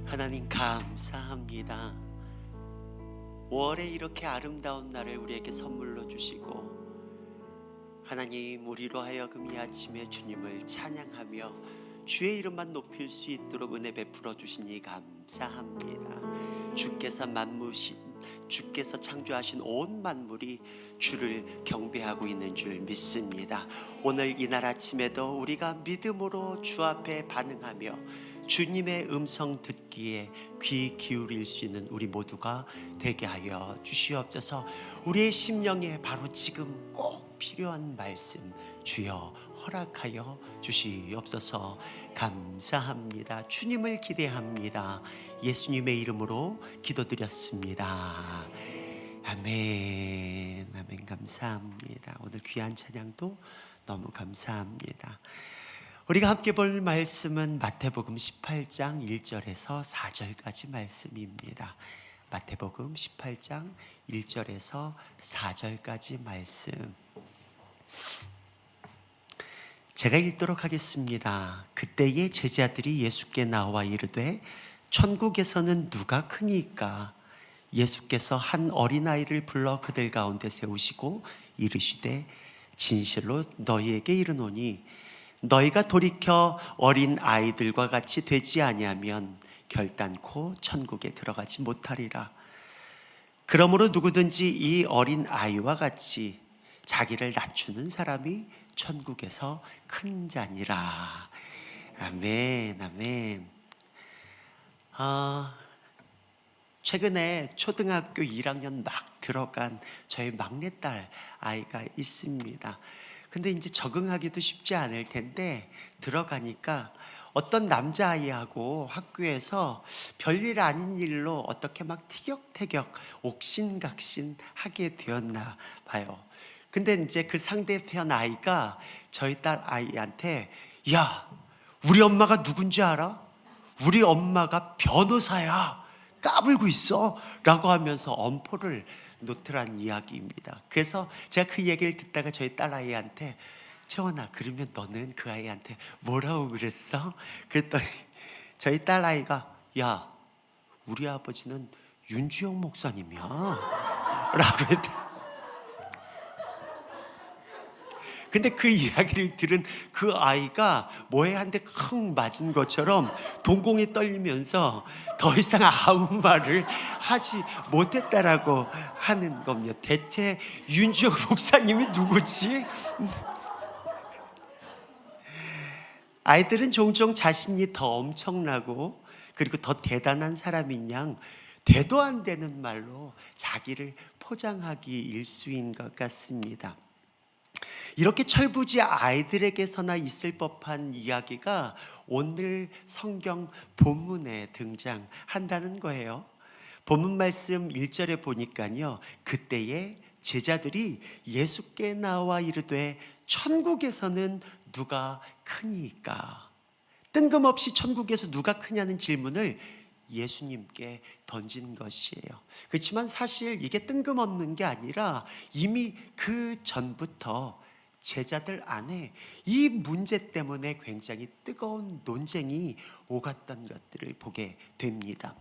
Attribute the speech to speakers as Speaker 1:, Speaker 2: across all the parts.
Speaker 1: 하나님 감사합니다. 5월에 이렇게 아름다운 날을 우리에게 선물로 주시고, 하나님 우리로 하여금 이 아침에 주님을 찬양하며 주의 이름만 높일 수 있도록 은혜 베풀어 주시니 감사합니다. 주께서 창조하신 온 만물이 주를 경배하고 있는 줄 믿습니다. 오늘 이날 아침에도 우리가 믿음으로 주 앞에 반응하며 주님의 음성 듣기에 귀 기울일 수 있는 우리 모두가 되게 하여 주시옵소서. 우리의 심령에 바로 지금 꼭 필요한 말씀 주여 허락하여 주시옵소서. 감사합니다. 주님을 기대합니다. 예수님의 이름으로 기도드렸습니다. 아멘. 아멘. 감사합니다. 오늘 귀한 찬양도 너무 감사합니다. 우리가 함께 볼 말씀은 마태복음 18장 1절에서 4절까지 말씀입니다. 마태복음 18장 1절에서 4절까지 말씀 제가 읽도록 하겠습니다. 그때의 제자들이 예수께 나와 이르되 천국에서는 누가 크니까? 예수께서 한 어린아이를 불러 그들 가운데 세우시고 이르시되 진실로 너희에게 이르노니 너희가 돌이켜 어린 아이들과 같이 되지 아니하면 결단코 천국에 들어가지 못하리라. 그러므로 누구든지 이 어린 아이와 같이 자기를 낮추는 사람이 천국에서 큰 자니라. 아멘. 아멘. 최근에 초등학교 1학년 막 들어간 저희 막내딸 아이가 있습니다. 근데 이제 적응하기도 쉽지 않을 텐데 들어가니까 어떤 남자아이하고 학교에서 별일 아닌 일로 어떻게 막 티격태격 옥신각신 하게 되었나 봐요. 근데 이제 그 상대편 아이가 저희 딸 아이한테 야, 우리 엄마가 누군지 알아? 우리 엄마가 변호사야. 까불고 있어. 라고 하면서 엄포를 놓더란 이야기입니다. 그래서 제가 그 얘기를 듣다가 저희 딸아이한테 채원아, 그러면 너는 그 아이한테 뭐라고 그랬어? 그랬더니 저희 딸아이가 야, 우리 아버지는 윤주영 목사님이야 라고 했대. 근데 그 이야기를 들은 그 아이가 뭐에 한 대 쿵 맞은 것처럼 동공이 떨리면서 더 이상 아무 말을 하지 못했다라고 하는 겁니다. 대체 윤지영 목사님이 누구지? 아이들은 종종 자신이 더 엄청나고 그리고 더 대단한 사람인 양 되도 안 되는 말로 자기를 포장하기 일쑤인 것 같습니다. 이렇게 철부지 아이들에게서나 있을 법한 이야기가 오늘 성경 본문에 등장한다는 거예요. 본문 말씀 1절에 보니까요, 그때에 제자들이 예수께 나와 이르되 천국에서는 누가 크니까? 뜬금없이 천국에서 누가 크냐는 질문을 예수님께 던진 것이에요. 그렇지만 사실 이게 뜬금없는 게 아니라 이미 그 전부터 제자들 안에 이 문제 때문에 굉장히 뜨거운 논쟁이 오갔던 것들을 보게 됩니다.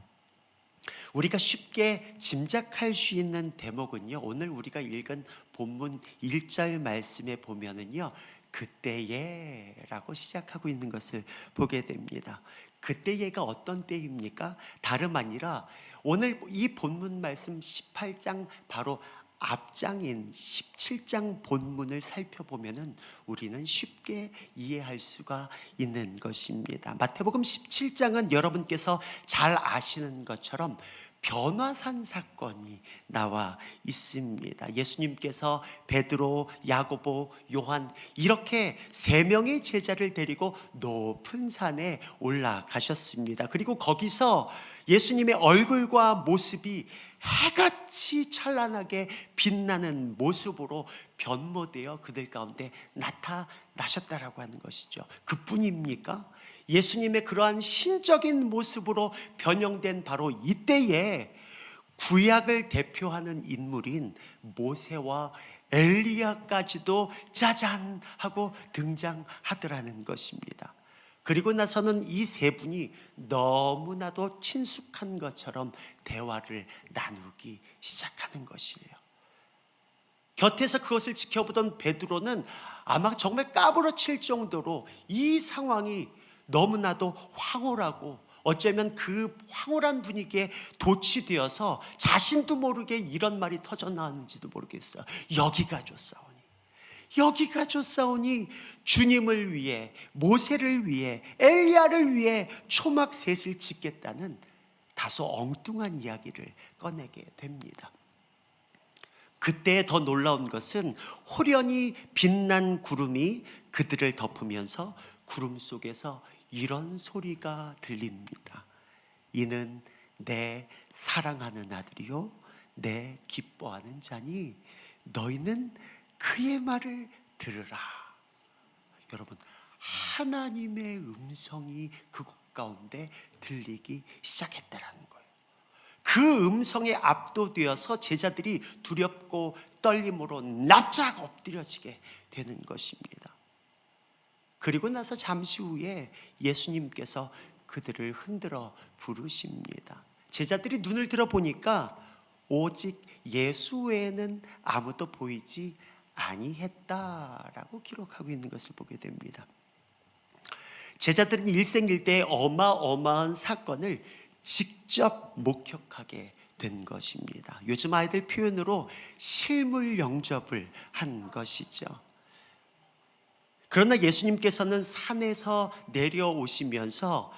Speaker 1: 우리가 쉽게 짐작할 수 있는 대목은요, 오늘 우리가 읽은 본문 1절 말씀에 보면은요, 그때에 라고 시작하고 있는 것을 보게 됩니다. 그때에가 어떤 때입니까? 다름 아니라 오늘 이 본문 말씀 18장 바로 앞장인 17장 본문을 살펴보면은 우리는 쉽게 이해할 수가 있는 것입니다. 마태복음 17장은 여러분께서 잘 아시는 것처럼 변화산 사건이 나와 있습니다. 예수님께서 베드로, 야고보, 요한 이렇게 세 명의 제자를 데리고 높은 산에 올라가셨습니다. 그리고 거기서 예수님의 얼굴과 모습이 해같이 찬란하게 빛나는 모습으로 변모되어 그들 가운데 나타나셨다라고 하는 것이죠. 그뿐입니까? 예수님의 그러한 신적인 모습으로 변형된 바로 이때에 구약을 대표하는 인물인 모세와 엘리야까지도 짜잔 하고 등장하더라는 것입니다. 그리고 나서는 이 세 분이 너무나도 친숙한 것처럼 대화를 나누기 시작하는 것이에요. 곁에서 그것을 지켜보던 베드로는 아마 정말 까부러칠 정도로 이 상황이 너무나도 황홀하고 어쩌면 그 황홀한 분위기에 도취되어서 자신도 모르게 이런 말이 터져나왔는지도 모르겠어요. 여기가 좋사오니, 여기가 좋사오니 주님을 위해, 모세를 위해, 엘리야를 위해 초막셋을 짓겠다는 다소 엉뚱한 이야기를 꺼내게 됩니다. 그때 더 놀라운 것은 호련히 빛난 구름이 그들을 덮으면서 구름 속에서 이런 소리가 들립니다. 이는 내 사랑하는 아들이요 내 기뻐하는 자니 너희는 그의 말을 들으라. 여러분, 하나님의 음성이 그곳 가운데 들리기 시작했다라는 거예요. 그 음성에 압도되어서 제자들이 두렵고 떨림으로 납작 엎드려지게 되는 것입니다. 그리고 나서 잠시 후에 예수님께서 그들을 흔들어 부르십니다. 제자들이 눈을 들어보니까 오직 예수 외에는 아무도 보이지 아니했다라고 기록하고 있는 것을 보게 됩니다. 제자들은 일생일대의 어마어마한 사건을 직접 목격하게 된 것입니다. 요즘 아이들 표현으로 실물 영접을 한 것이죠. 그러나 예수님께서는 산에서 내려오시면서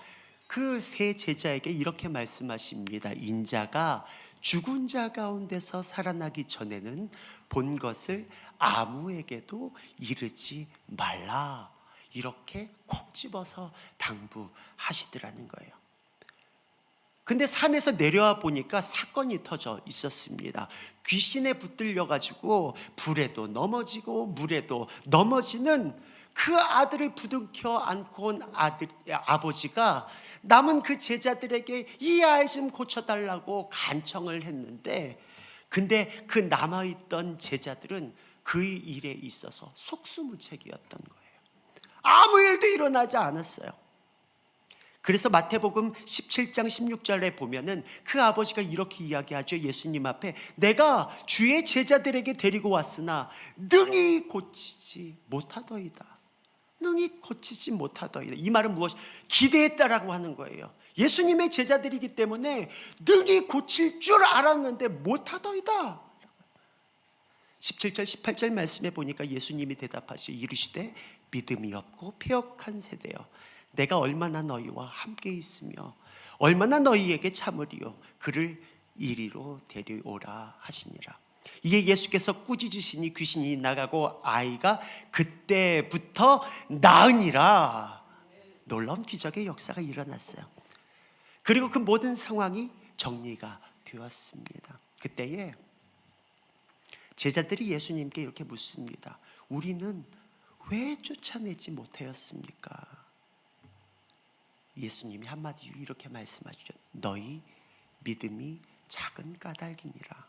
Speaker 1: 그 세 제자에게 이렇게 말씀하십니다. 인자가 죽은 자 가운데서 살아나기 전에는 본 것을 아무에게도 이르지 말라. 이렇게 콕 집어서 당부하시더라는 거예요. 근데 산에서 내려와 보니까 사건이 터져 있었습니다. 귀신에 붙들려 가지고 불에도 넘어지고 물에도 넘어지는 그 아들을 부둥켜 안고 온 아버지가 남은 그 제자들에게 이 아이 좀 고쳐달라고 간청을 했는데, 근데 그 남아있던 제자들은 그 일에 있어서 속수무책이었던 거예요. 아무 일도 일어나지 않았어요. 그래서 마태복음 17장 16절에 보면은 그 아버지가 이렇게 이야기하죠. 예수님 앞에 내가 주의 제자들에게 데리고 왔으나 능히 고치지 못하더이다. 능히 고치지 못하더이다. 이 말은 무엇이? 기대했다라고 하는 거예요. 예수님의 제자들이기 때문에 능히 고칠 줄 알았는데 못하더이다. 17절 18절 말씀에 보니까 예수님이 대답하시 이르시되 믿음이 없고 패역한 세대여, 내가 얼마나 너희와 함께 있으며 얼마나 너희에게 참으리요 그를 이리로 데려오라 하시니라. 이에 예수께서 꾸짖으시니 귀신이 나가고 아이가 그때부터 나으니라. 놀라운 기적의 역사가 일어났어요. 그리고 그 모든 상황이 정리가 되었습니다. 그때에 제자들이 예수님께 이렇게 묻습니다. 우리는 왜 쫓아내지 못하였습니까? 예수님이 한마디 이렇게 말씀하시죠. 너희 믿음이 작은 까닭이니라.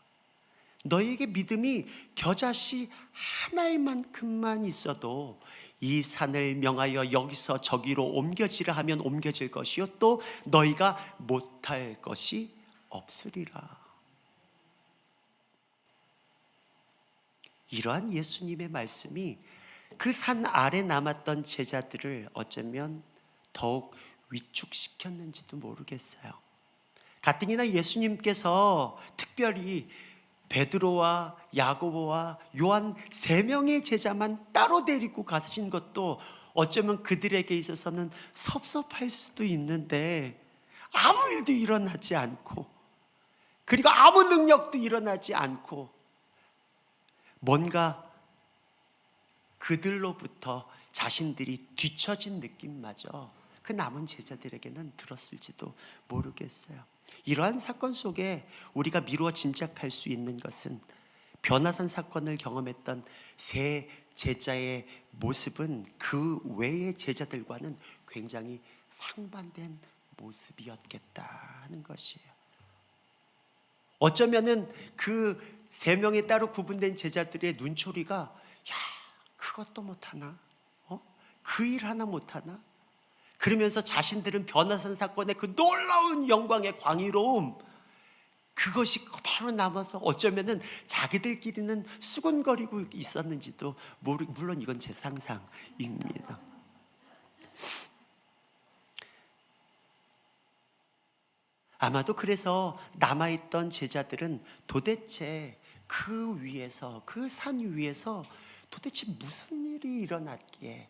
Speaker 1: 너희에게 믿음이 겨자씨 한 알만큼만 있어도 이 산을 명하여 여기서 저기로 옮겨지라 하면 옮겨질 것이요 또 너희가 못할 것이 없으리라. 이러한 예수님의 말씀이 그 산 아래 남았던 제자들을 어쩌면 더욱 위축시켰는지도 모르겠어요. 가뜩이나 예수님께서 특별히 베드로와 야고보와 요한 세 명의 제자만 따로 데리고 가신 것도 어쩌면 그들에게 있어서는 섭섭할 수도 있는데 아무 일도 일어나지 않고 그리고 아무 능력도 일어나지 않고 뭔가 그들로부터 자신들이 뒤처진 느낌마저 그 남은 제자들에게는 들었을지도 모르겠어요. 이러한 사건 속에 우리가 미루어 짐작할 수 있는 것은 변화산 사건을 경험했던 세 제자의 모습은 그 외의 제자들과는 굉장히 상반된 모습이었겠다 하는 것이에요. 어쩌면은 그 세 명의 따로 구분된 제자들의 눈초리가 야, 그것도 못하나? 그 일 하나 못하나? 그러면서 자신들은 변화산 사건의 그 놀라운 영광의 광의로움, 그것이 그대로 남아서 어쩌면은 자기들끼리는 수군거리고 있었는지도 물론 이건 제 상상입니다. 아마도 그래서 남아있던 제자들은 도대체 그 위에서, 그 산 위에서 도대체 무슨 일이 일어났기에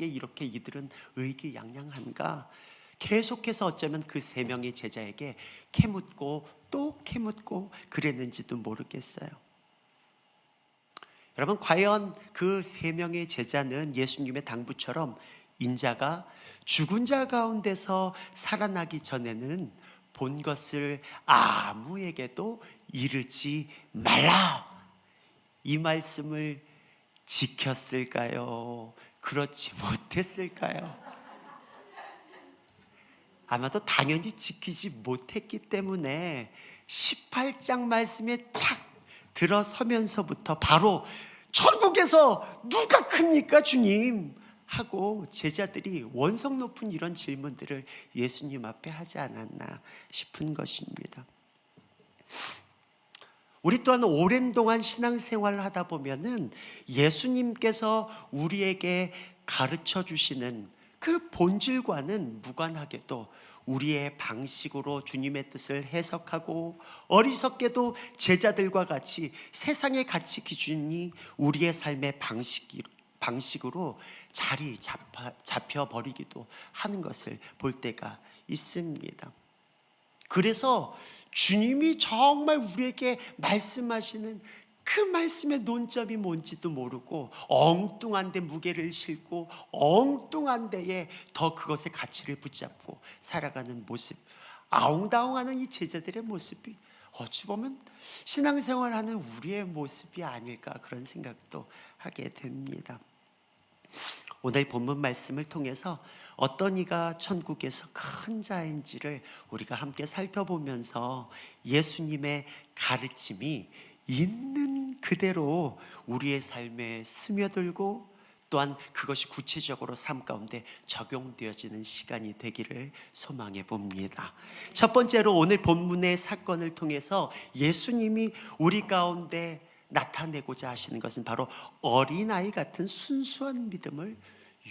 Speaker 1: 이렇게 이들은 의기양양한가, 계속해서 어쩌면 그 세 명의 제자에게 캐묻고 또 캐묻고 그랬는지도 모르겠어요. 여러분, 과연 그 세 명의 제자는 예수님의 당부처럼 인자가 죽은 자 가운데서 살아나기 전에는 본 것을 아무에게도 이르지 말라, 이 말씀을 지켰을까요? 그렇지 못했을까요? 아마도 당연히 지키지 못했기 때문에 18장 말씀에 착 들어서면서부터 바로 천국에서 누가 큽니까 주님? 하고 제자들이 원성 높은 이런 질문들을 예수님 앞에 하지 않았나 싶은 것입니다. 우리 또한 오랜 동안 신앙생활을 하다 보면은 예수님께서 우리에게 가르쳐 주시는 그 본질과는 무관하게도 우리의 방식으로 주님의 뜻을 해석하고, 어리석게도 제자들과 같이 세상의 가치 기준이 우리의 삶의 방식으로 자리 잡혀버리기도 하는 것을 볼 때가 있습니다. 그래서 주님이 정말 우리에게 말씀하시는 그 말씀의 논점이 뭔지도 모르고 엉뚱한 데 무게를 싣고 엉뚱한 데에 더 그것의 가치를 붙잡고 살아가는 모습, 아웅다웅하는 이 제자들의 모습이 어찌 보면 신앙생활하는 우리의 모습이 아닐까, 그런 생각도 하게 됩니다. 오늘 본문 말씀을 통해서 어떤 이가 천국에서 큰 자인지를 우리가 함께 살펴보면서 예수님의 가르침이 있는 그대로 우리의 삶에 스며들고, 또한 그것이 구체적으로 삶 가운데 적용되어지는 시간이 되기를 소망해 봅니다. 첫 번째로 오늘 본문의 사건을 통해서 예수님이 우리 가운데 나타내고자 하시는 것은 바로 어린아이 같은 순수한 믿음을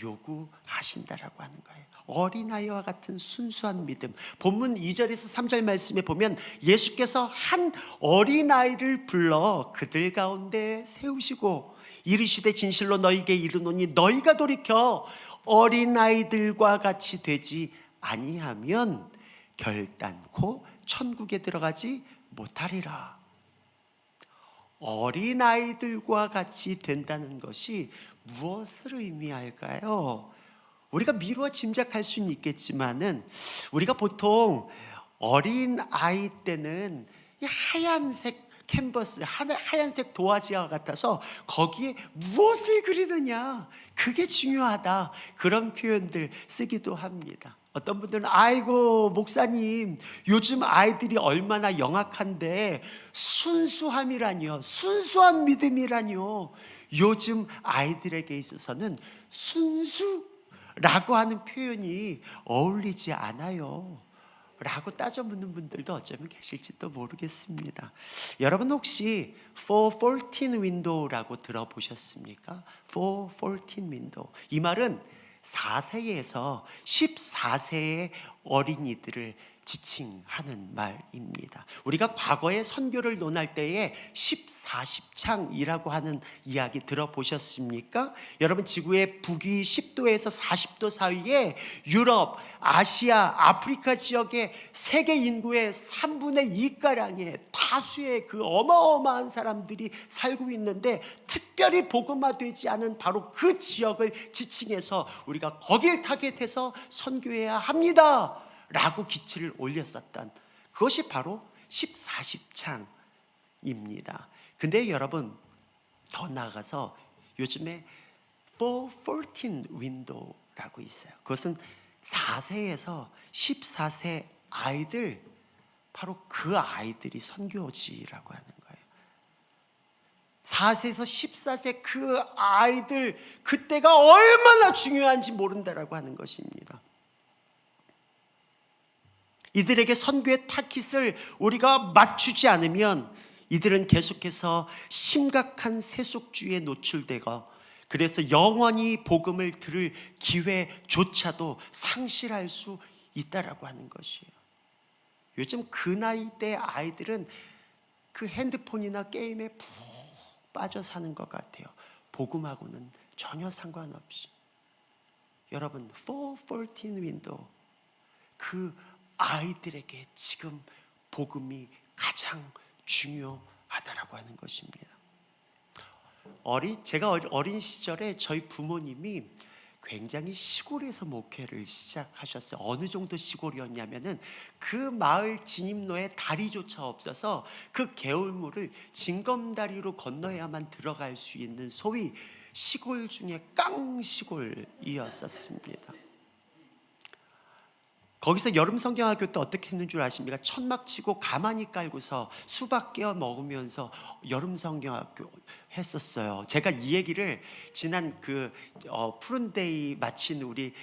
Speaker 1: 요구하신다라고 하는 거예요. 어린아이와 같은 순수한 믿음. 본문 2절에서 3절 말씀에 보면 예수께서 한 어린아이를 불러 그들 가운데 세우시고 이르시되 진실로 너희에게 이르노니 너희가 돌이켜 어린아이들과 같이 되지 아니하면 결단코 천국에 들어가지 못하리라. 어린아이들과 같이 된다는 것이 무엇을 의미할까요? 우리가 미루어 짐작할 수는 있겠지만은, 우리가 보통 어린아이 때는 이 하얀색 캔버스, 하얀색 도화지와 같아서 거기에 무엇을 그리느냐, 그게 중요하다, 그런 표현들 쓰기도 합니다. 어떤 분들은 아이고 목사님, 요즘 아이들이 얼마나 영악한데 순수함이라니요, 순수한 믿음이라니요. 요즘 아이들에게 있어서는 순수라고 하는 표현이 어울리지 않아요 라고 따져 묻는 분들도 어쩌면 계실지도 모르겠습니다. 여러분 혹시 414 window라고 들어보셨습니까? 414 window, 이 말은 4세에서 14세의 어린이들을 지칭하는 말입니다. 우리가 과거에 선교를 논할 때에 14십창이라고 하는 이야기 들어보셨습니까? 여러분, 지구의 북위 10도에서 40도 사이에 유럽, 아시아, 아프리카 지역의 세계 인구의 3분의 2가량의 다수의 그 어마어마한 사람들이 살고 있는데, 특별히 복음화되지 않은 바로 그 지역을 지칭해서 우리가 거길 타겟해서 선교해야 합니다 라고 기치를 올렸었던 그것이 바로 14십창입니다. 근데 여러분, 더 나아가서 요즘에 414 window라고 있어요. 그것은 4세에서 14세 아이들, 바로 그 아이들이 선교지라고 하는 거예요. 4세에서 14세 그 아이들, 그때가 얼마나 중요한지 모른다라고 하는 것입니다. 이들에게 선교의 타깃을 우리가 맞추지 않으면 이들은 계속해서 심각한 세속주의에 노출되고, 그래서 영원히 복음을 들을 기회조차도 상실할 수 있다라고 하는 것이에요. 요즘 그 나이대 아이들은 그 핸드폰이나 게임에 푹 빠져 사는 것 같아요. 복음하고는 전혀 상관없이. 여러분, 414 윈도우, 그 아이들에게 지금 복음이 가장 중요하다라고 하는 것입니다. 제가 어린 시절에 저희 부모님이 굉장히 시골에서 목회를 시작하셨어요. 어느 정도 시골이었냐면은 그 마을 진입로에 다리조차 없어서 그 개울물을 징검다리로 건너야만 들어갈 수 있는 소위 시골 중에 깡시골이었었습니다. 거기서 여름 성경학교 때 어떻게 했는 줄 아십니까? 천막 치고 가만히 깔고서 수박 깨어 먹으면서 여름 성경학교 했었어요. 제가 이 얘기를 지난 푸른데이 마친 우리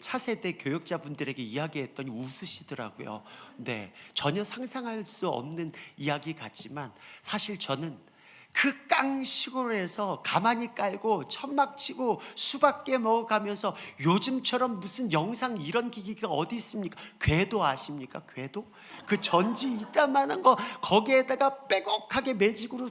Speaker 1: 차세대 교육자분들에게 이야기했더니 웃으시더라고요. 네, 전혀 상상할 수 없는 이야기 같지만 사실 저는 그 깡시골에서 가만히 깔고 천막 치고 수박 깨 먹어가면서, 요즘처럼 무슨 영상 이런 기기가 어디 있습니까? 궤도 아십니까? 궤도? 그 전지 이따만한 거, 거기에다가 빼곡하게 매직으로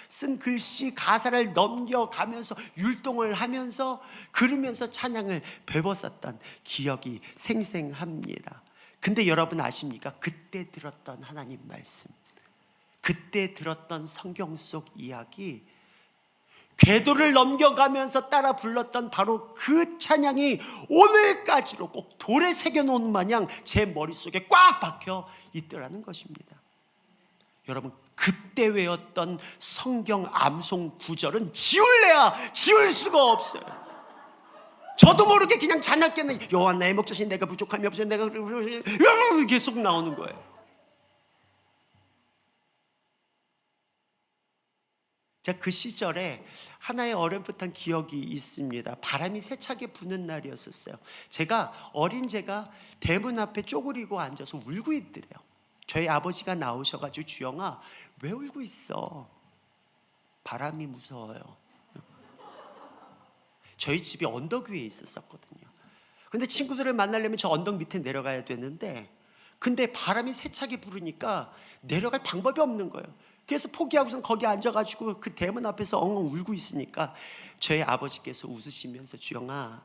Speaker 1: 쓴 글씨 가사를 넘겨가면서 율동을 하면서 그러면서 찬양을 배웠었던 기억이 생생합니다. 근데 여러분 아십니까? 그때 들었던 하나님 말씀, 그때 들었던 성경 속 이야기, 궤도를 넘겨가면서 따라 불렀던 바로 그 찬양이 오늘까지로 꼭 돌에 새겨놓은 마냥 제 머릿속에 꽉 박혀 있더라는 것입니다. 여러분, 그때 외웠던 성경 암송 구절은 지울래야 지울 수가 없어요. 저도 모르게 그냥 자나깨나 여호와 나의 목자신 내가 부족함이 없어요, 내가 계속 나오는 거예요. 제가 그 시절에 하나의 어렴풋한 기억이 있습니다. 바람이 세차게 부는 날이었었어요. 제가 대문 앞에 쪼그리고 앉아서 울고 있더래요. 저희 아버지가 나오셔가지고 주영아 왜 울고 있어? 바람이 무서워요. 저희 집이 언덕 위에 있었거든요. 근데 친구들을 만나려면 저 언덕 밑에 내려가야 되는데, 근데 바람이 세차게 부르니까 내려갈 방법이 없는 거예요. 그래서 포기하고선 거기 앉아가지고 그 대문 앞에서 엉엉 울고 있으니까 저희 아버지께서 웃으시면서 주영아,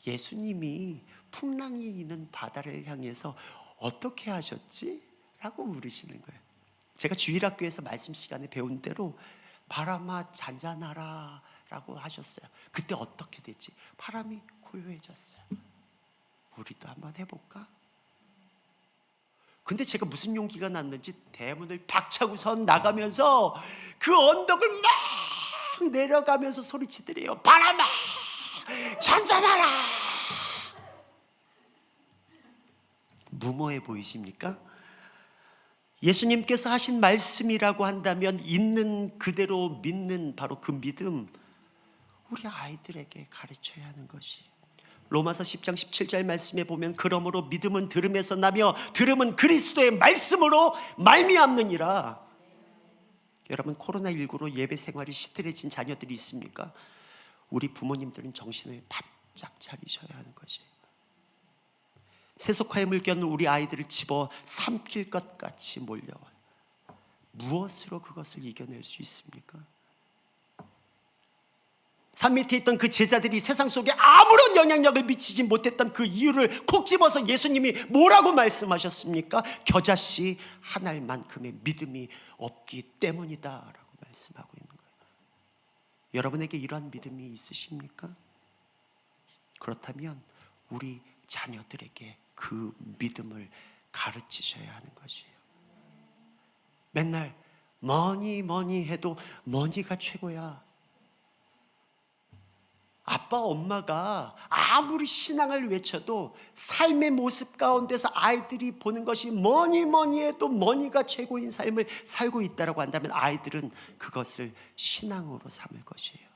Speaker 1: 예수님이 풍랑이 있는 바다를 향해서 어떻게 하셨지? 라고 물으시는 거예요. 제가 주일학교에서 말씀 시간에 배운 대로 바람아 잔잔하라 라고 하셨어요. 그때 어떻게 됐지? 바람이 고요해졌어요. 우리도 한번 해볼까? 근데 제가 무슨 용기가 났는지 대문을 박차고선 나가면서 그 언덕을 막 내려가면서 소리치더래요. 바람아 잔잔하라. 무모해 보이십니까? 예수님께서 하신 말씀이라고 한다면 있는 그대로 믿는 바로 그 믿음, 우리 아이들에게 가르쳐야 하는 것이. 로마서 10장 17절 말씀에 보면 그러므로 믿음은 들음에서 나며 들음은 그리스도의 말씀으로 말미암느니라. 여러분, 코로나19로 예배 생활이 시들해진 자녀들이 있습니까? 우리 부모님들은 정신을 바짝 차리셔야 하는 것이에요. 세속화의 물결은 우리 아이들을 집어 삼킬 것 같이 몰려와요. 무엇으로 그것을 이겨낼 수 있습니까? 산 밑에 있던 그 제자들이 세상 속에 아무런 영향력을 미치지 못했던 그 이유를 콕 집어서 예수님이 뭐라고 말씀하셨습니까? 겨자씨 한 알만큼의 믿음이 없기 때문이다 라고 말씀하고 있는 거예요. 여러분에게 이러한 믿음이 있으십니까? 그렇다면 우리 자녀들에게 그 믿음을 가르치셔야 하는 것이에요. 맨날 뭐니 해도 뭐니가 최고야. 아빠 엄마가 아무리 신앙을 외쳐도 삶의 모습 가운데서 아이들이 보는 것이 뭐니 해도 뭐니가 최고인 삶을 살고 있다고 한다면 아이들은 그것을 신앙으로 삼을 것이에요.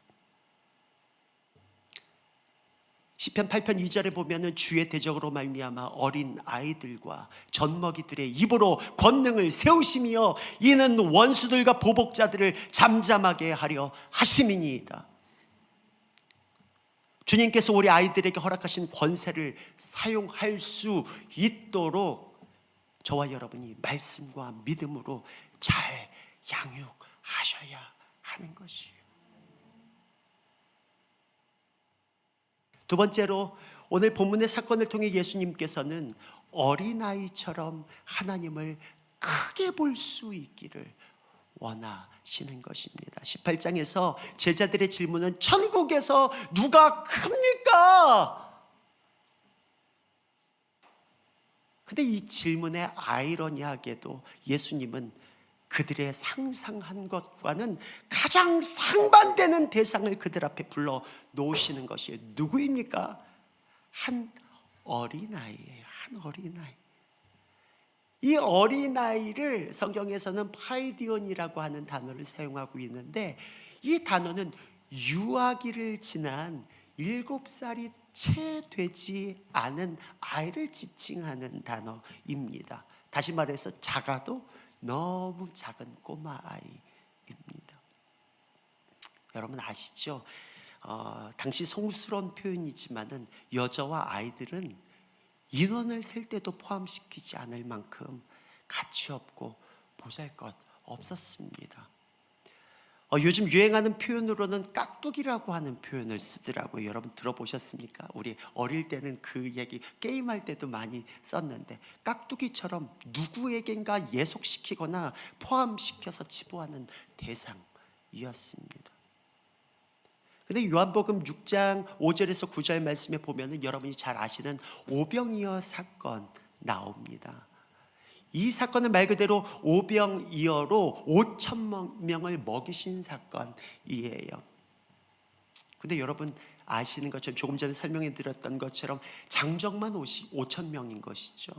Speaker 1: 시편 8편 2절에 보면은 주의 대적으로 말미암아 어린 아이들과 젖먹이들의 입으로 권능을 세우시며 이는 원수들과 보복자들을 잠잠하게 하려 하심이니이다. 주님께서 우리 아이들에게 허락하신 권세를 사용할 수 있도록 저와 여러분이 말씀과 믿음으로 잘 양육하셔야 하는 것이에요. 두 번째로 오늘 본문의 사건을 통해 예수님께서는 어린아이처럼 하나님을 크게 볼 수 있기를 원하시는 것입니다. 18장에서 제자들의 질문은 천국에서 누가 큽니까? 근데 이 질문에 아이러니하게도 예수님은 그들의 상상한 것과는 가장 상반되는 대상을 그들 앞에 불러 놓으시는 것이에요. 누구입니까? 한 어린아이예요. 한 어린아이. 이 어린아이를 성경에서는 파이디온이라고 하는 단어를 사용하고 있는데, 이 단어는 유아기를 지난 7살이 채 되지 않은 아이를 지칭하는 단어입니다. 다시 말해서 작아도 너무 작은 꼬마 아이입니다. 여러분 아시죠? 당시 송수런 표현이지만은 여자와 아이들은 인원을 셀 때도 포함시키지 않을 만큼 가치 없고 보잘것 없었습니다. 요즘 유행하는 표현으로는 깍두기라고 하는 표현을 쓰더라고요. 여러분 들어보셨습니까? 우리 어릴 때는 그 얘기 게임할 때도 많이 썼는데, 깍두기처럼 누구에겐가 예속시키거나 포함시켜서 치부하는 대상이었습니다. 근데 요한복음 6장 5절에서 9절 말씀에 보면은 여러분이 잘 아시는 오병이어 사건 나옵니다. 이 사건은 말 그대로 오병이어로 5천 명을 먹이신 사건이에요. 근데 여러분 아시는 것처럼 조금 전에 설명해 드렸던 것처럼 장정만 5천 명인 것이죠.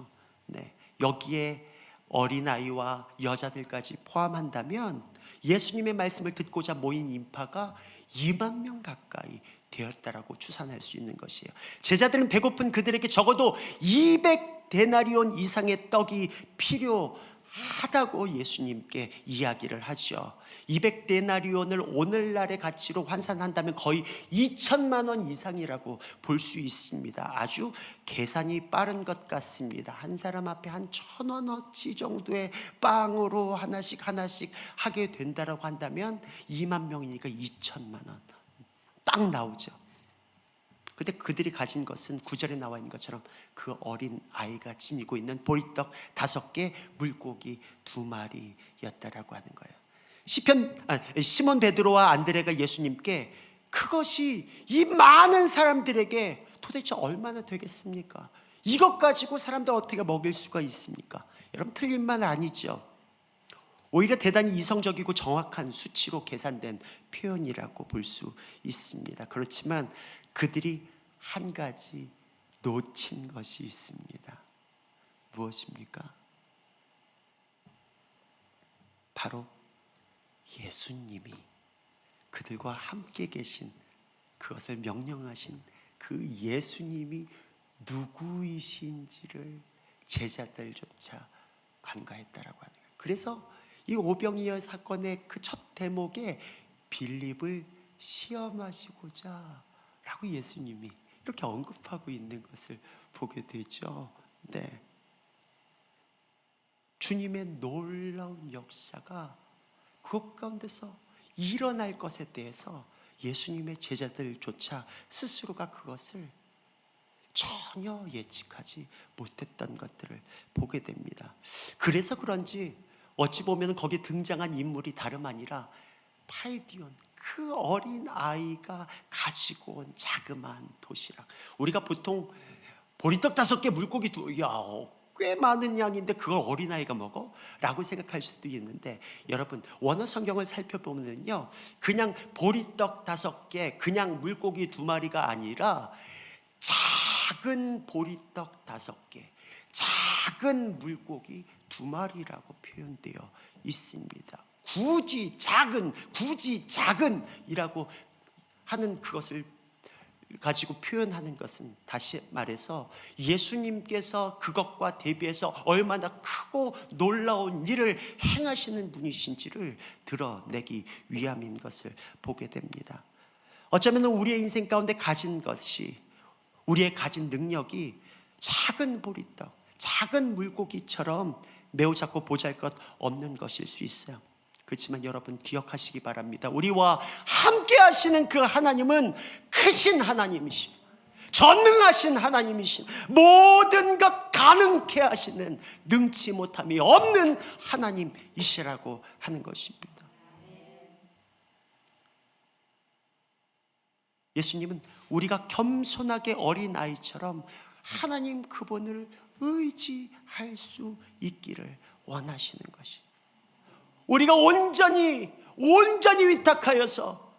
Speaker 1: 네. 여기에 어린아이와 여자들까지 포함한다면 예수님의 말씀을 듣고자 모인 인파가 2만 명 가까이 되었다라고 추산할 수 있는 것이에요. 제자들은 배고픈 그들에게 적어도 200데나리온 이상의 떡이 필요하다고 예수님께 이야기를 하죠. 200데나리온을 오늘날의 가치로 환산한다면 거의 2천만 원 이상이라고 볼 수 있습니다. 아주 계산이 빠른 것 같습니다. 한 사람 앞에 한 1,000원어치 정도의 빵으로 하나씩 하게 된다라고 한다면 2만 명이니까 2천만 원 딱 나오죠. 근데 그들이 가진 것은 9절에 나와 있는 것처럼 그 어린 아이가 지니고 있는 보리떡 5개, 물고기 2마리였다라고 하는 거예요. 시몬 베드로와 안드레가 예수님께 그것이 이 많은 사람들에게 도대체 얼마나 되겠습니까? 이것 가지고 사람들 어떻게 먹일 수가 있습니까? 여러분 틀린 말 아니죠. 오히려 대단히 이성적이고 정확한 수치로 계산된 표현이라고 볼 수 있습니다. 그렇지만 그들이 한 가지 놓친 것이 있습니다. 무엇입니까? 바로 예수님이 그들과 함께 계신, 그것을 명령하신 그 예수님이 누구이신지를 제자들조차 간과했다라고 하는 거예요. 그래서 이 오병이어 사건의 그 첫 대목에 빌립을 시험하시고자 라고 예수님이 이렇게 언급하고 있는 것을 보게 되죠. 네. 주님의 놀라운 역사가 그것 가운데서 일어날 것에 대해서 예수님의 제자들조차 스스로가 그것을 전혀 예측하지 못했던 것들을 보게 됩니다. 그래서 그런지 어찌 보면 거기에 등장한 인물이 다름 아니라 파이디온, 그 어린 아이가 가지고 온 자그마한 도시락. 우리가 보통 보리떡 5개, 물고기 2, 꽤 많은 양인데 그걸 어린아이가 먹어? 라고 생각할 수도 있는데, 여러분 원어 성경을 살펴보면요, 그냥 보리떡 5개, 그냥 물고기 2마리가 아니라 작은 보리떡 5개, 작은 물고기 2마리라고 표현되어 있습니다. 굳이 작은 이라고 하는 그것을 가지고 표현하는 것은, 다시 말해서 예수님께서 그것과 대비해서 얼마나 크고 놀라운 일을 행하시는 분이신지를 드러내기 위함인 것을 보게 됩니다. 어쩌면 우리의 인생 가운데 가진 것이, 우리의 가진 능력이 작은 보리떡, 작은 물고기처럼 매우 작고 보잘것 없는 것일 수 있어요. 그렇지만 여러분 기억하시기 바랍니다. 우리와 함께 하시는 그 하나님은 크신 하나님이시고 전능하신 하나님이신, 모든 것 가능케 하시는 능치 못함이 없는 하나님이시라고 하는 것입니다. 예수님은 우리가 겸손하게 어린아이처럼 하나님 그분을 의지할 수 있기를 원하시는 것이, 우리가 온전히 위탁하여서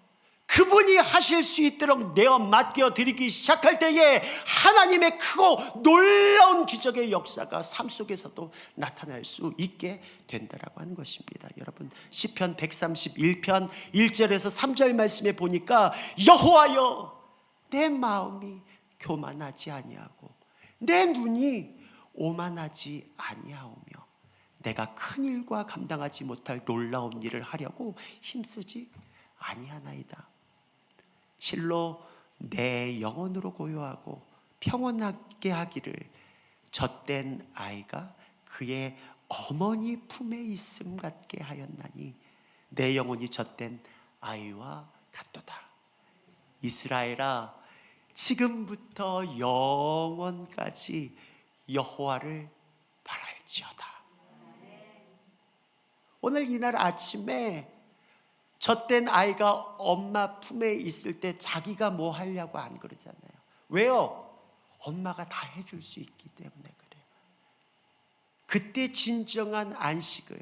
Speaker 1: 그분이 하실 수 있도록 내어 맡겨 드리기 시작할 때에 하나님의 크고 놀라운 기적의 역사가 삶 속에서도 나타날 수 있게 된다라고 하는 것입니다. 여러분 시편 131편 1절에서 3절 말씀에 보니까, 여호와여 내 마음이 교만하지 아니하고 내 눈이 오만하지 아니하오며 내가 큰 일과 감당하지 못할 놀라운 일을 하려고 힘쓰지 아니하나이다. 실로 내 영혼으로 고요하고 평온하게 하기를 젖된 아이가 그의 어머니 품에 있음 같게 하였나니 내 영혼이 젖된 아이와 같도다. 이스라엘아, 지금부터 영원까지 여호와를 바랄지어다. 오늘 이날 아침에 젖된 아이가 엄마 품에 있을 때 자기가 뭐 하려고 안 그러잖아요. 왜요? 엄마가 다 해줄 수 있기 때문에 그래요. 그때 진정한 안식을,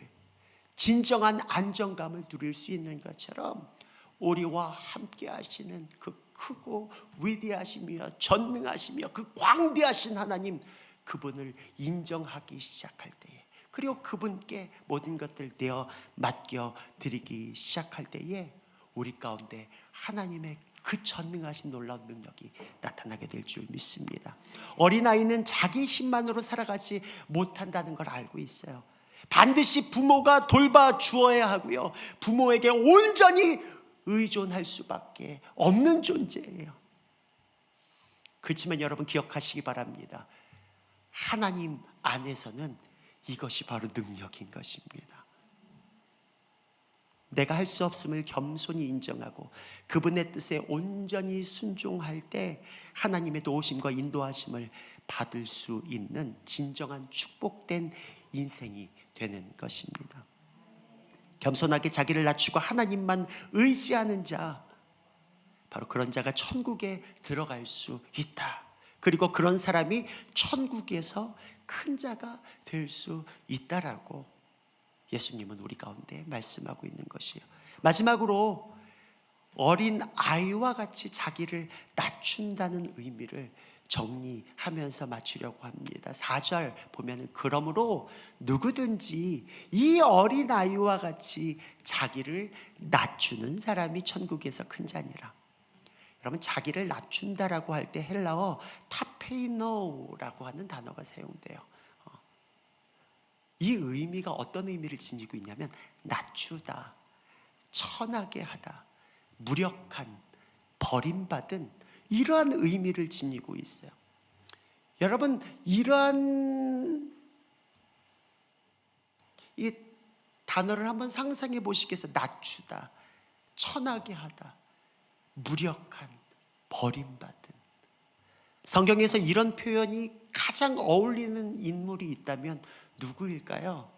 Speaker 1: 진정한 안정감을 누릴 수 있는 것처럼 우리와 함께 하시는 그 크고 위대하시며 전능하시며 그 광대하신 하나님, 그분을 인정하기 시작할 때에, 그리고 그분께 모든 것들 내어 맡겨 드리기 시작할 때에 우리 가운데 하나님의 그 전능하신 놀라운 능력이 나타나게 될 줄 믿습니다. 어린아이는 자기 힘만으로 살아가지 못한다는 걸 알고 있어요. 반드시 부모가 돌봐 주어야 하고요, 부모에게 온전히 의존할 수밖에 없는 존재예요. 그렇지만 여러분 기억하시기 바랍니다. 하나님 안에서는 이것이 바로 능력인 것입니다. 내가 할 수 없음을 겸손히 인정하고 그분의 뜻에 온전히 순종할 때 하나님의 도우심과 인도하심을 받을 수 있는 진정한 축복된 인생이 되는 것입니다. 겸손하게 자기를 낮추고 하나님만 의지하는 자, 바로 그런 자가 천국에 들어갈 수 있다. 그리고 그런 사람이 천국에서 큰 자가 될 수 있다라고 예수님은 우리 가운데 말씀하고 있는 것이에요. 마지막으로 어린 아이와 같이 자기를 낮춘다는 의미를 정리하면서 마치려고 합니다. 4절 보면은, 그러므로 누구든지 이 어린 아이와 같이 자기를 낮추는 사람이 천국에서 큰 자니라. 여러분, 자기를 낮춘다라고 할 때 헬라어 타페이노라고 하는 단어가 사용돼요. 이 의미가 어떤 의미를 지니고 있냐면, 낮추다, 천하게 하다, 무력한, 버림받은, 이러한 의미를 지니고 있어요. 여러분, 이러한 이 단어를 한번 상상해 보시겠어요? 낮추다, 천하게 하다, 무력한, 버림받은. 성경에서 이런 표현이 가장 어울리는 인물이 있다면 누구일까요?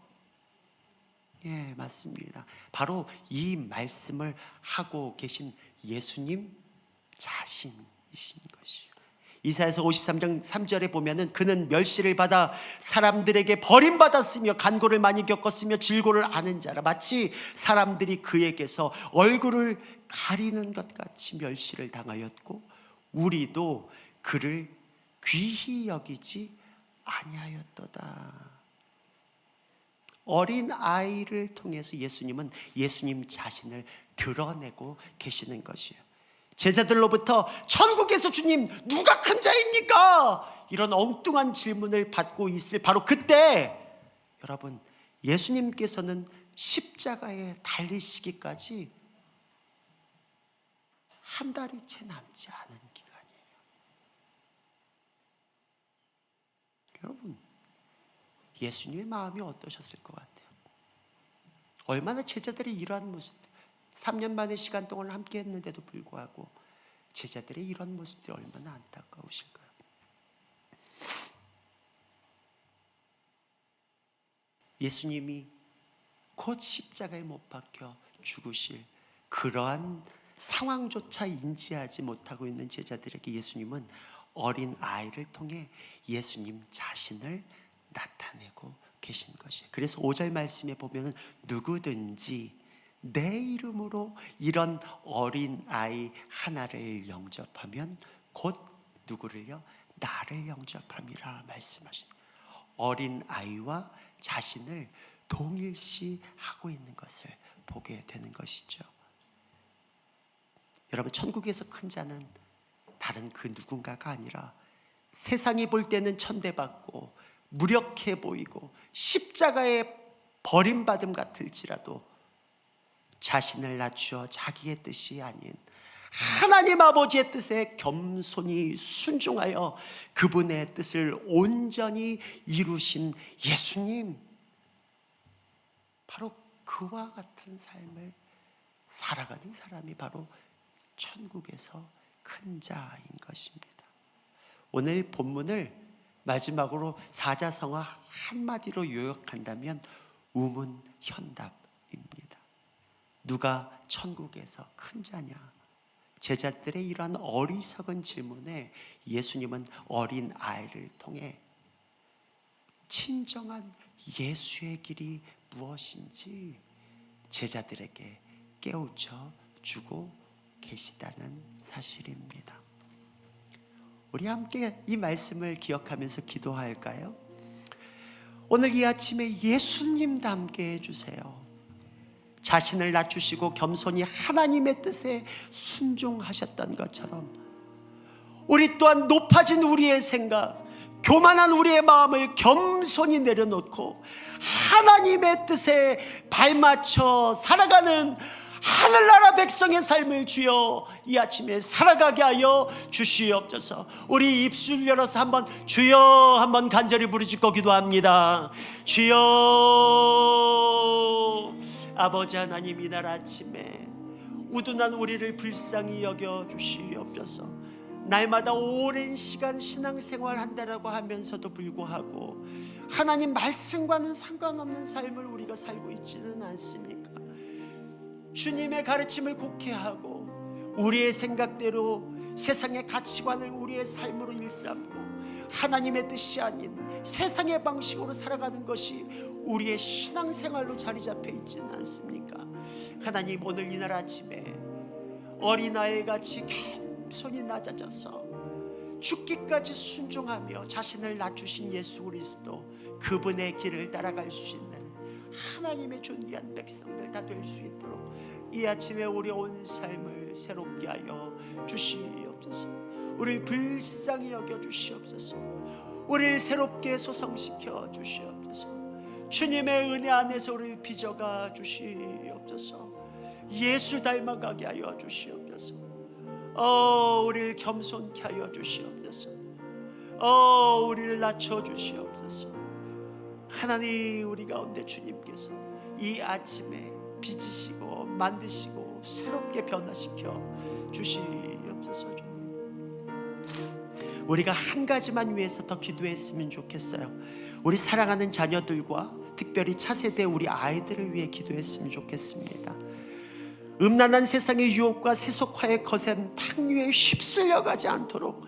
Speaker 1: 예, 맞습니다. 바로 이 말씀을 하고 계신 예수님 자신이신 것이요. 이사야서 53장 3절에 보면은 그는 멸시를 받아 사람들에게 버림받았으며 간고를 많이 겪었으며 질고를 아는 자라. 마치 사람들이 그에게서 얼굴을 가리는 것 같이 멸시를 당하였고 우리도 그를 귀히 여기지 아니하였도다. 어린 아이를 통해서 예수님은 예수님 자신을 드러내고 계시는 것이에요. 제자들로부터 천국에서 주님 누가 큰 자입니까? 이런 엉뚱한 질문을 받고 있을 바로 그때 여러분, 예수님께서는 십자가에 달리시기까지 한 달이 채 남지 않은 기간이에요. 여러분, 예수님의 마음이 어떠셨을 것 같아요? 얼마나 제자들이 이러한 모습, 3년 만의 시간 동안 함께 했는데도 불구하고 제자들의 이런 모습들이 얼마나 안타까우실까요? 예수님이 곧 십자가에 못 박혀 죽으실 그러한 상황조차 인지하지 못하고 있는 제자들에게 예수님은 어린 아이를 통해 예수님 자신을 나타내고 계신 것이에요. 그래서 5절 말씀에 보면 누구든지 내 이름으로 이런 어린 아이 하나를 영접하면 곧 누구를요? 나를 영접함이라 말씀하십니다. 어린 아이와 자신을 동일시하고 있는 것을 보게 되는 것이죠. 여러분, 천국에서 큰 자는 다른 그 누군가가 아니라 세상이 볼 때는 천대받고 무력해 보이고 십자가에 버림받음 같을지라도 자신을 낮추어 자기의 뜻이 아닌 하나님 아버지의 뜻에 겸손히 순종하여 그분의 뜻을 온전히 이루신 예수님, 바로 그와 같은 삶을 살아가는 사람이 바로 천국에서 큰 자인 것입니다. 오늘 본문을 마지막으로 사자성어 한마디로 요약한다면 우문현답입니다. 누가 천국에서 큰 자냐? 제자들의 이러한 어리석은 질문에 예수님은 어린 아이를 통해 진정한 예수의 길이 무엇인지 제자들에게 깨우쳐 주고 계시다는 사실입니다. 우리 함께 이 말씀을 기억하면서 기도할까요? 오늘 이 아침에 예수님 닮게 해주세요. 자신을 낮추시고 겸손히 하나님의 뜻에 순종하셨던 것처럼 우리 또한 높아진 우리의 생각, 교만한 우리의 마음을 겸손히 내려놓고 하나님의 뜻에 발맞춰 살아가는 하늘나라 백성의 삶을 주여 이 아침에 살아가게 하여 주시옵소서. 우리 입술 열어서 한번 주여 한번 간절히 부르짖고 기도합니다. 주여. 아버지 하나님, 이날 아침에 우둔한 우리를 불쌍히 여겨 주시옵소서. 날마다 오랜 시간 신앙생활 한다라고 하면서도 불구하고 하나님 말씀과는 상관없는 삶을 우리가 살고 있지는 않습니까? 주님의 가르침을 곡해하고 우리의 생각대로 세상의 가치관을 우리의 삶으로 일삼고 하나님의 뜻이 아닌 세상의 방식으로 살아가는 것이 우리의 신앙생활로 자리 잡혀 있지는 않습니까? 하나님, 오늘 이날 아침에 어린아이같이 겸손히 낮아져서 죽기까지 순종하며 자신을 낮추신 예수 그리스도, 그분의 길을 따라갈 수 있는 하나님의 존귀한 백성들 다 될 수 있도록 이 아침에 우리 온 삶을 새롭게 하여 주시옵소서. 우리를 불쌍히 여겨 주시옵소서. 우리를 새롭게 소성시켜 주시옵소서. 주님의 은혜 안에서 우리를 빚어가 주시옵소서. 예수 닮아가게 하여 주시옵소서. 우리를 겸손케 하여 주시옵소서. 우리를 낮춰 주시옵소서. 하나님, 우리 가운데 주님께서 이 아침에 빚으시고 만드시고 새롭게 변화시켜 주시옵소서. 주님, 우리가 한 가지만 위해서 더 기도했으면 좋겠어요. 우리 사랑하는 자녀들과 특별히 차세대 우리 아이들을 위해 기도했으면 좋겠습니다. 음란한 세상의 유혹과 세속화의 거센 탕류에 휩쓸려 가지 않도록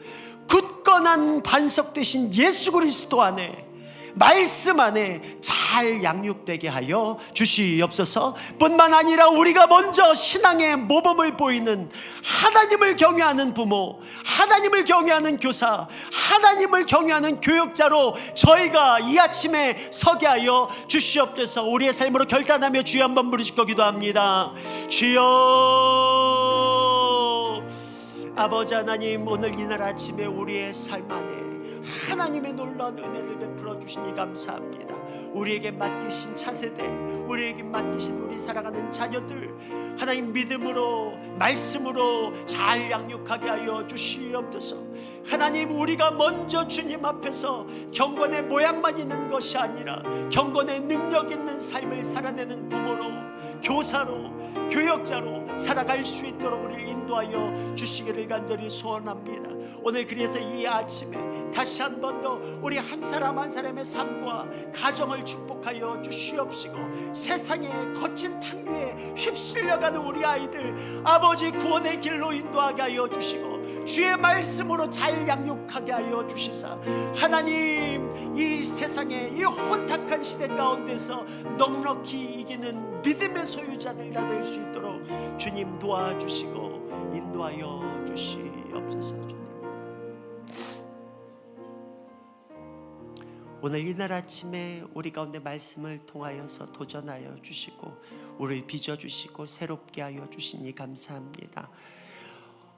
Speaker 1: 굳건히 영원한 반석 되신 예수 그리스도 안에, 말씀 안에 잘 양육되게 하여 주시옵소서. 뿐만 아니라 우리가 먼저 신앙의 모범을 보이는 하나님을 경외하는 부모, 하나님을 경외하는 교사, 하나님을 경외하는 교역자로 저희가 이 아침에 서게 하여 주시옵소서. 우리의 삶으로 결단하며 주여 한번 부르시고 기도합니다. 주여, 아버지 하나님, 오늘 이날 아침에 우리의 삶 안에 하나님의 놀라운 은혜를 베풀어 주시니 감사합니다. 우리에게 맡기신 차세대, 우리에게 맡기신 우리 살아가는 자녀들, 하나님 믿음으로, 말씀으로 잘 양육하게 하여 주시옵소서. 하나님, 우리가 먼저 주님 앞에서 경건의 모양만 있는 것이 아니라 경건의 능력 있는 삶을 살아내는 부모로, 교사로, 교역자로 살아갈 수 있도록 우리를 인도하여 주시기를 간절히 소원합니다. 오늘 그래서 이 아침에 다시 한 번 더 우리 한 사람 한 사람의 삶과 가정을 축복하여 주시옵시고, 세상의 거친 탕 위에 휩쓸려가는 우리 아이들 아버지 구원의 길로 인도하게 하여 주시고, 주의 말씀으로 잘 양육하게 하여 주시사, 하나님 이 세상의 이 혼탁한 시대 가운데서 넉넉히 이기는 믿음의 소유자들 다 될 수 있도록 주님 도와주시고 인도하여 주시옵소서. 오늘 이날 아침에 우리 가운데 말씀을 통하여서 도전하여 주시고 우리를 빚어주시고 새롭게 하여 주시니 감사합니다.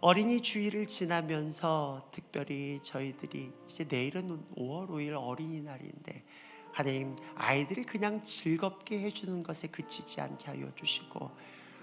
Speaker 1: 어린이 주일을 지나면서 특별히 저희들이 이제 내일은 5월 5일 어린이날인데, 하나님 아이들을 그냥 즐겁게 해주는 것에 그치지 않게 하여 주시고,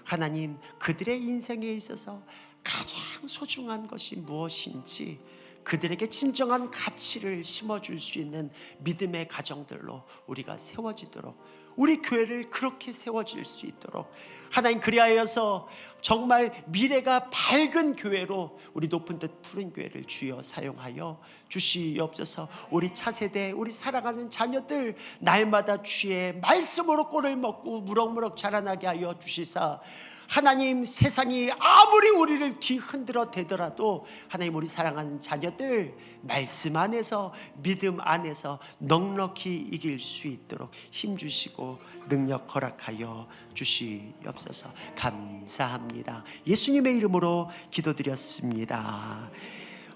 Speaker 1: 하나님 그들의 인생에 있어서 가장 소중한 것이 무엇인지 그들에게 진정한 가치를 심어줄 수 있는 믿음의 가정들로 우리가 세워지도록, 우리 교회를 그렇게 세워질 수 있도록 하나님 그리하여서 정말 미래가 밝은 교회로 우리 높은 듯 푸른 교회를 주여 사용하여 주시옵소서. 우리 차세대, 우리 살아가는 자녀들 날마다 주의 말씀으로 꼴을 먹고 무럭무럭 자라나게 하여 주시사, 하나님 세상이 아무리 우리를 뒤흔들어 대더라도 하나님 우리 사랑하는 자녀들 말씀 안에서, 믿음 안에서 넉넉히 이길 수 있도록 힘주시고 능력 허락하여 주시옵소서. 감사합니다. 예수님의 이름으로 기도드렸습니다.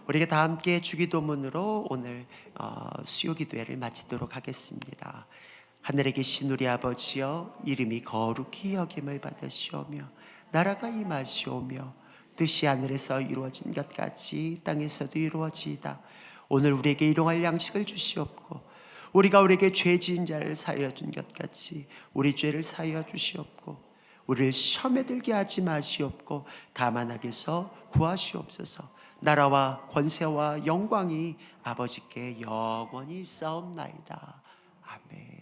Speaker 1: 우리가 다 함께 주기도문으로 오늘 수요기도회를 마치도록 하겠습니다. 하늘에 계신 우리 아버지여, 이름이 거룩히 여김을 받으시오며 나라가 임하시오며 뜻이 하늘에서 이루어진 것 같이 땅에서도 이루어지이다. 오늘 우리에게 일용할 양식을 주시옵고, 우리가 우리에게 죄 지은 자를 사하여 준 것 같이 우리 죄를 사하여 주시옵고, 우리를 시험에 들게 하지 마시옵고 다만 악에서 구하시옵소서. 나라와 권세와 영광이 아버지께 영원히 있사옵나이다. 아멘.